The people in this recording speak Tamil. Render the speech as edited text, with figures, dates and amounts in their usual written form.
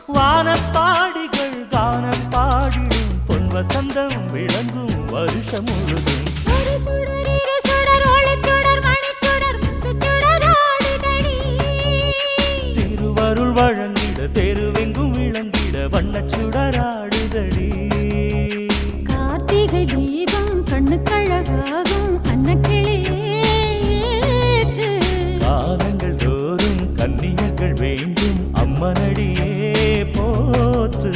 வானப்பாடிகள் கானம் பாடிடும் பொன் வசந்தம் விளங்கும் வருஷம் முழுதும் திருவருள் வழங்கிட தெருவெங்கும் விளங்கிட வண்ணச்சுடராடுதடி கார்த்திகை தீபம் கண்ணுக்கழகாகும் அன்னக்கிளியேற்று காலங்கள் தோறும் கன்னியர்கள் வேண்டும் அம்மனடியே போற்று